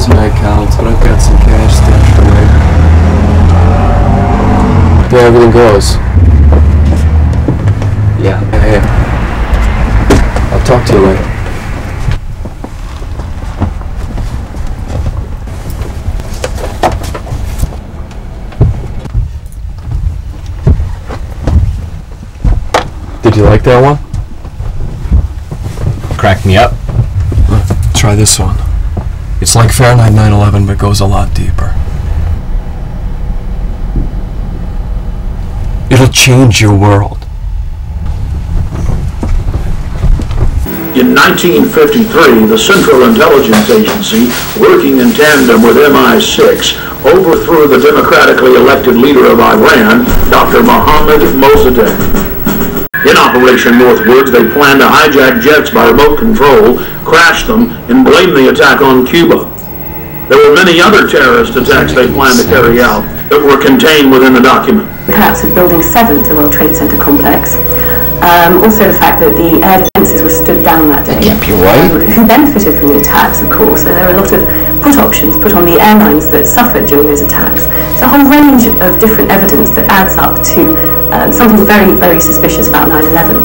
close my account, but I've got some cash stashed away. Yeah, everything goes. Yeah. Hey. I'll talk to you later. Did you like that one? Crack me up. Try this one. It's like Fahrenheit 9/11, but goes a lot deeper. It'll change your world. In 1953, the Central Intelligence Agency, working in tandem with MI6, overthrew the democratically elected leader of Iran, Dr. Mohammad Mossadegh. In Operation Northwoods, they planned to hijack jets by remote control, crash them, and blame the attack on Cuba. There were many other terrorist attacks they planned to carry out that were contained within the document. The collapse of Building 7 of the World Trade Center complex. Also the fact that the air defences were stood down that day. Yep, you're right. Who benefited from the attacks, of course. So there were a lot of put options put on the airlines that suffered during those attacks. It's a whole range of different evidence that adds up to something very, very suspicious about 9/11.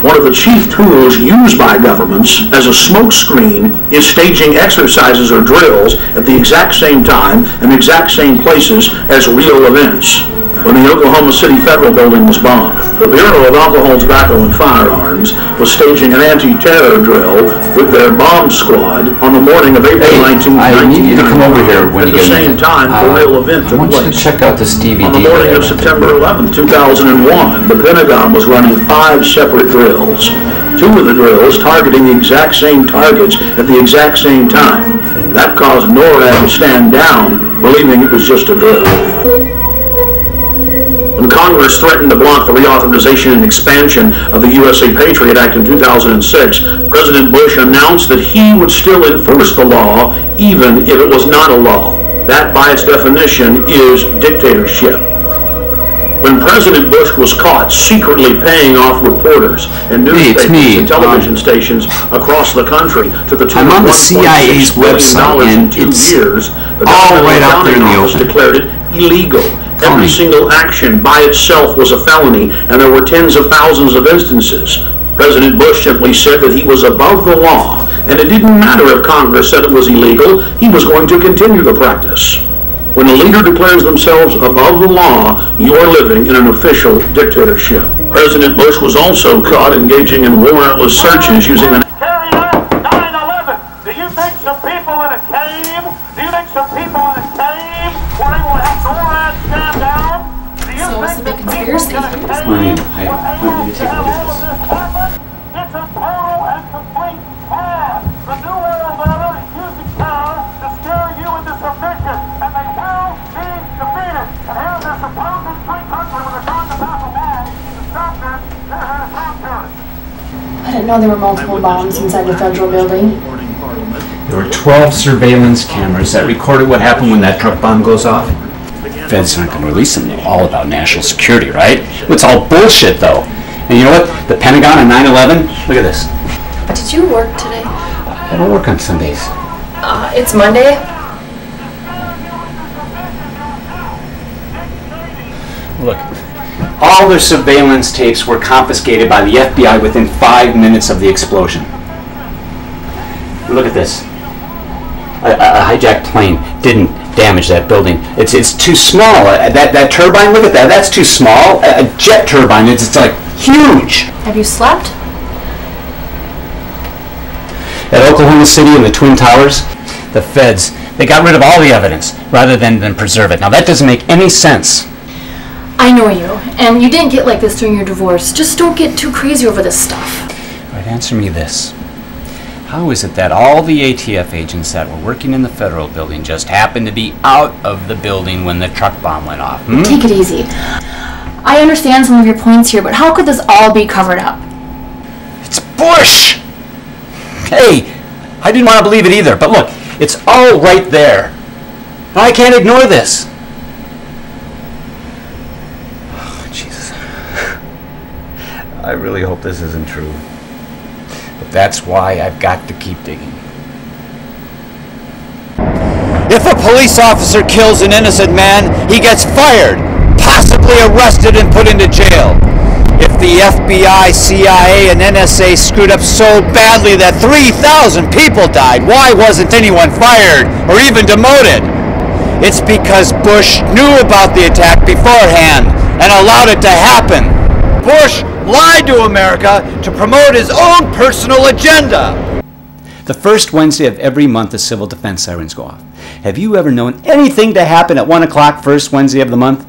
One of the chief tools used by governments as a smokescreen is staging exercises or drills at the exact same time and exact same places as real events. When the Oklahoma City Federal Building was bombed, the Bureau of Alcohol, Tobacco, and Firearms was staging an anti-terror drill with their bomb squad on the morning of April 19th, I need you to come over here when you get in. At the same time, the real event took place. I want you to check out this DVD. On the morning of September 11th, 2001, the Pentagon was running 5 separate drills. 2 of the drills targeting the exact same targets at the exact same time. That caused NORAD to stand down, believing it was just a drill. When Congress threatened to block the reauthorization and expansion of the USA Patriot Act in 2006, President Bush announced that he would still enforce the law even if it was not a law. That, by its definition, is dictatorship. When President Bush was caught secretly paying off reporters and newspapers and television stations across the country to the tune of CIA's website in 2 years, the right out there in the office open. declared it illegal. Every single action by itself was a felony, and there were tens of thousands of instances. President Bush simply said that he was above the law, and it didn't matter if Congress said it was illegal, he was going to continue the practice. When a leader declares themselves above the law, you are living in an official dictatorship. President Bush was also caught engaging in warrantless searches using an... Carry out 9/11. Do you think some people in a cave? Do you think some people in a cave were able to have NORAD stand down? Do you think some people in a cave were able to have all of this happen? It's a total and complete fraud. The New World Order is using power to scare you into submission, and they will be defeated. And here's their supposed free country with a gun to pass a law to stop this. They're here to talk to us. I didn't know there were multiple bombs inside the federal building. There were 12 surveillance cameras that recorded what happened when that truck bomb goes off. Feds aren't going to release them. They're all about national security, right? It's all bullshit, though. And you know what? The Pentagon on 9/11, look at this. Did you work today? I don't work on Sundays. It's Monday. Look, all their surveillance tapes were confiscated by the FBI within 5 minutes of the explosion. Look at this. A hijacked plane didn't damage that building. It's too small. That turbine, look at that. That's too small. A jet turbine, it's like huge. Have you slept? At Oklahoma City and the Twin Towers, the feds, they got rid of all the evidence rather than preserve it. Now that doesn't make any sense. I know you, and you didn't get like this during your divorce. Just don't get too crazy over this stuff. All right, answer me this. How is it that all the ATF agents that were working in the federal building just happened to be out of the building when the truck bomb went off? Take it easy. I understand some of your points here, but how could this all be covered up? It's Bush! Hey, I didn't want to believe it either, but look, it's all right there. I can't ignore this. Oh, Jesus. I really hope this isn't true. But that's why I've got to keep digging. If a police officer kills an innocent man, he gets fired, possibly arrested and put into jail. If the FBI, CIA, and NSA screwed up so badly that 3,000 people died, why wasn't anyone fired or even demoted? It's because Bush knew about the attack beforehand and allowed it to happen. Bush lied to America to promote his own personal agenda. The first Wednesday of every month, the civil defense sirens go off. Have you ever known anything to happen at 1 o'clock first Wednesday of the month?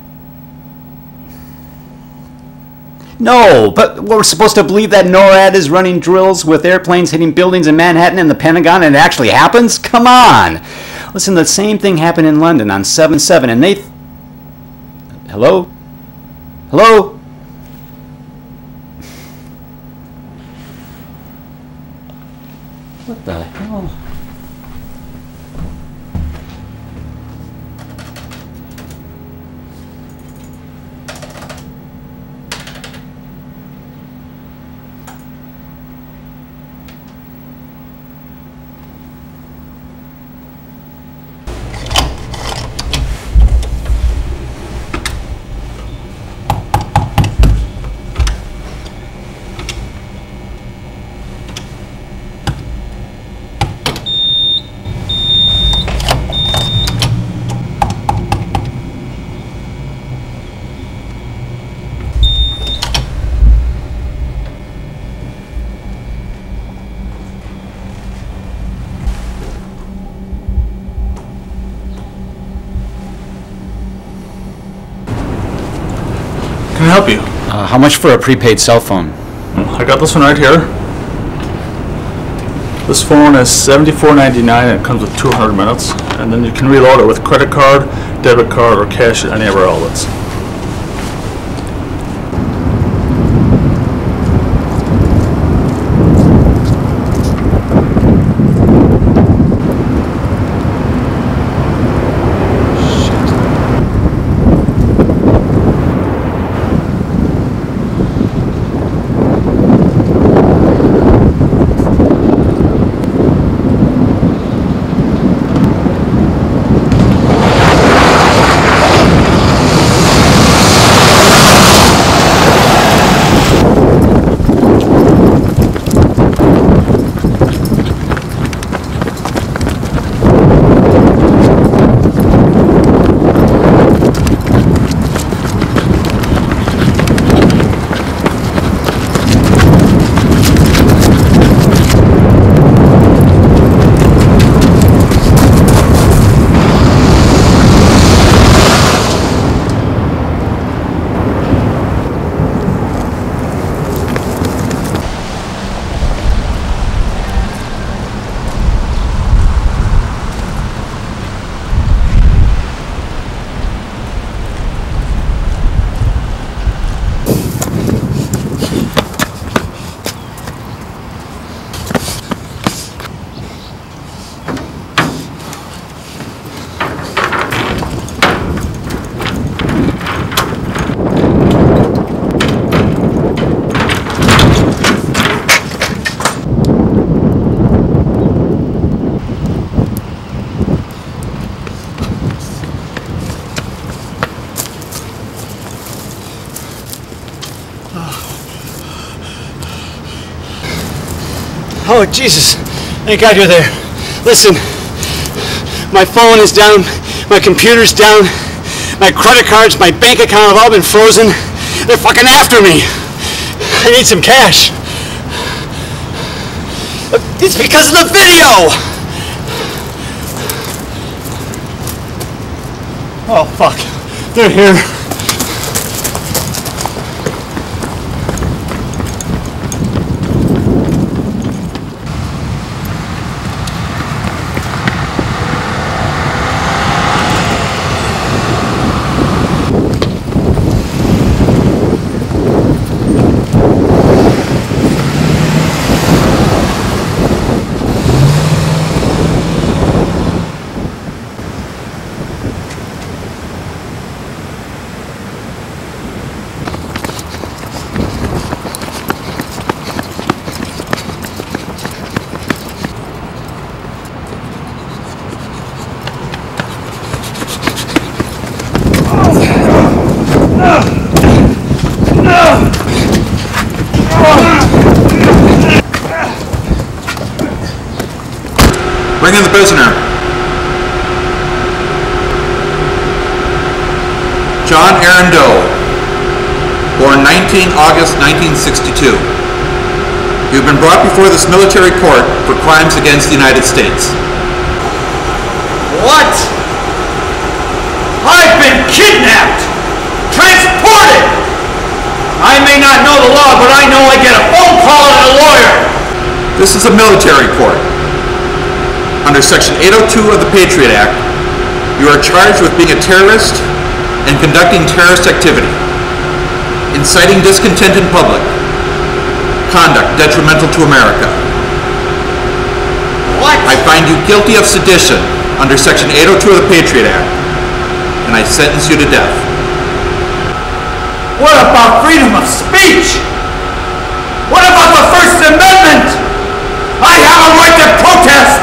No, but we're supposed to believe that NORAD is running drills with airplanes hitting buildings in Manhattan and the Pentagon, and it actually happens? Come on! Listen, the same thing happened in London on 7/7, and they... Hello? Hello? What the hell? Can I help you? How much for a prepaid cell phone? I got this one right here. This phone is $74.99 and it comes with 200 minutes. And then you can reload it with credit card, debit card, or cash at any of our outlets. Oh, Jesus. Thank God you're there. Listen, my phone is down, my computer's down, my credit cards, my bank account have all been frozen. They're fucking after me. I need some cash. It's because of the video! Oh, fuck. They're here. prisoner. John Aaron Doe, born 19 August 1962. You've been brought before this military court for crimes against the United States. What? I've been kidnapped! Transported! I may not know the law, but I know I get a phone call and a lawyer! This is a military court. Under Section 802 of the Patriot Act, you are charged with being a terrorist and conducting terrorist activity, inciting discontent in public, conduct detrimental to America. What? I find you guilty of sedition under Section 802 of the Patriot Act, and I sentence you to death. What about freedom of speech? What about the First Amendment? I have a right to protest!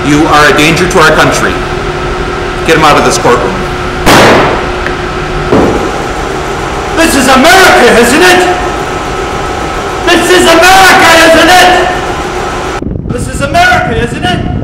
You are a danger to our country. Get him out of this courtroom. This is America, isn't it? This is America, isn't it? This is America, isn't it?